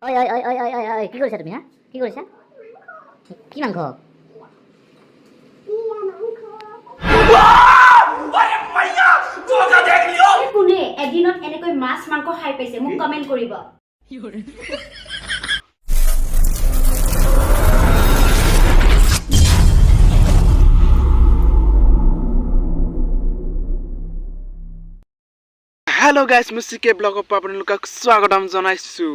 ঐ ঐ ঐ ঐ ঐ ঐ ঐ কি কৰিছা তুমি হা কি কৰিছা কি মাংস কোনে এদিনত এনেকৈ মাছ মাংস খাই পাইছে মোক কমেন্ট কৰিব Hello guys, Musike blog of আপোনালোকক স্বাগতম জনাইছো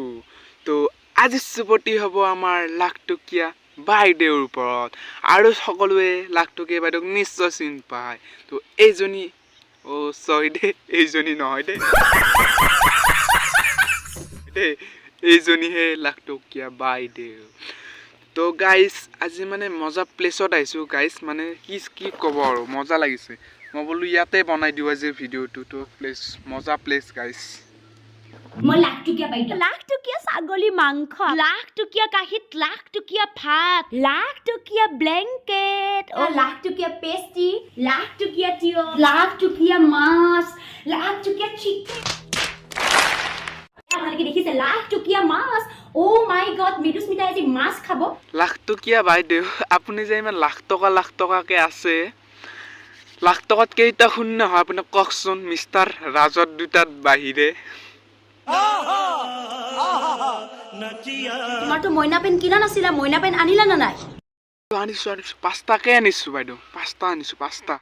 তো আজি সুপতি হ'ব আমাৰ লাখটকীয়া বাইদেউৰ ওপৰত আৰু সকলোৱে লাখটকীয়া বাইদেউক নিশ্চয় চিন পায় তো এইজনী ও সৰি দে এইজনী নহয় দে এইজনী হে লাখটকীয়া বাইদেউ তো গাইস আজি মানে মজা প্লেছত আইছো গাইস মানে কি ক'ব আৰু মজা লাগিছে মই বলু ইয়াতে বনাই দিও আজি ভিডিওটো তো প্লেস মজা প্লেস গাইস মই লাখটকীয়া বাইদেউ লাখটকীয়া ছাগলী মাংস লাখটকীয়া কাহিত লাখটকীয়া ভাত লাখটকীয়া ব্লেংকেট ও লাখটকীয়া পেস্টি লাখটকীয়া তিয়হ লাখটকীয়া মাছ লাখটকীয়া চিকেন আপোনালোকে দেখিছে লাখটকীয়া মাছ ও মাই গড মিদুস্মিতা আজি মাছ খাব লাখটকীয়া বাইদেউ আপুনি যে ইমান লাখ টকাকে আছে লাখ টকাত কেইটা শূন্য হয় আপুনি ককচোন মিস্টাৰ ৰাজত দুটাত বাহিৰে তোমাৰটো মইনা পেন কিনা নাছিলা মইনা পেন আনিলা না নাই আনিছো পাঁচটাকে আনিছো বাইদেউ পাঁচটা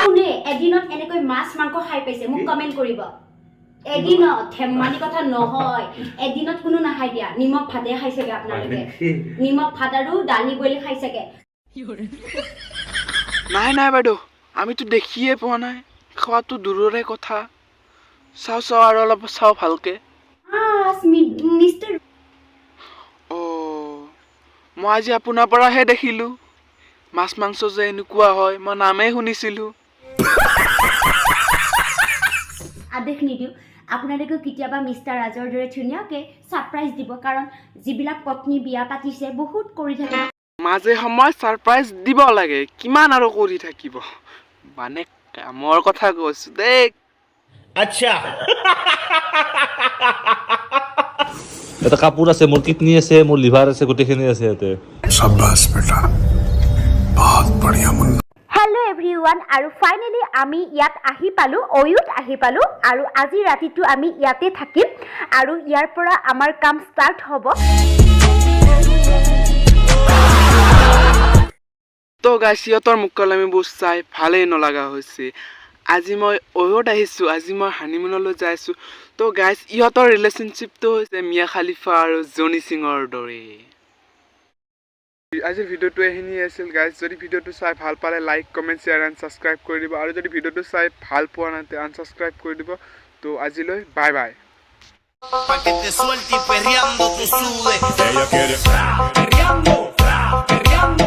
কোনে এদিনত এনেকৈ মাছ মাংস খাই পাইছে মোক কমেন্ট কৰিব এদিনত ধেমালি কথা নহয় এদিনত কোনো নাখাই দিয়া নিমখ ভাতে খাইছেগে আপোনালোকে নিমখ ভাত আৰু দালি বইল খাইছেগে নাই বাইদেউ আমিতো দেখিয়ে পোৱা নাই খোৱাটো দূৰৰে কথা চাও আৰু অলপ চাও ভালকে মিস্টাৰ মই আজি আপোনাৰ পৰাহে দেখিলো মাছ মাংস যে এনেকুৱা হয় মই নামেই শুনিছিলো আদেশ নিদিও আপোনালোকে কেতিয়াবা মিস্টাৰ ৰাজৰ দৰে ধুনীয়াকে সাৰপ্ৰাইজ দিব কাৰণ যিবিলাক পত্নী বিয়া পাতিছে বহুত কৰি থাকে মাজে সময় সাৰপ্ৰাইজ দিব লাগে কিমান আৰু কৰি থাকিব মানে কামৰ কথা কৈছো দেখ আচ্ছা এটা কাপোৰ আছে মোৰ কিডনি আছে মোৰ লিভাৰ আছে গোটেইখিনি আছে ইয়াতে शाबाश बेटा बहुत बढ़िया मुन्ना হেল্ল' এভৰিৱান আৰু ফাইনেলি আমি ইয়াত আহি পালো অয়ুত আহি পালো আৰু আজি ৰাতিটো আমি ইয়াতে থাকিম আৰু ইয়াৰ পৰা আমাৰ কাম ষ্টাৰ্ট হ'ব তো গাইস সিহঁতৰ মুকলামীবোৰ চাই ভালেই নলগা হৈছে আজি মই অয়ত আহিছো আজি মই হানিমুনলৈ যাইছো তো গাইস ইহঁতৰ ৰিলেশনশ্বিপটো হৈছে মিয়া খালিফা আৰু জনি সিঙৰ দৰে আজিৰ ভিডিওটো এহিনি আছিল গাইস যদি ভিডিওটো চাই ভাল পালে like comment share and subscribe কৰি দিব আৰু যদি ভিডিওটো চাই ভাল পোৱা নাই তে আনসাবস্ক্ৰাইব কৰি দিব তো আজিলৈ bye bye Pa' que te suelte y perreando tú sudes. Ella quiere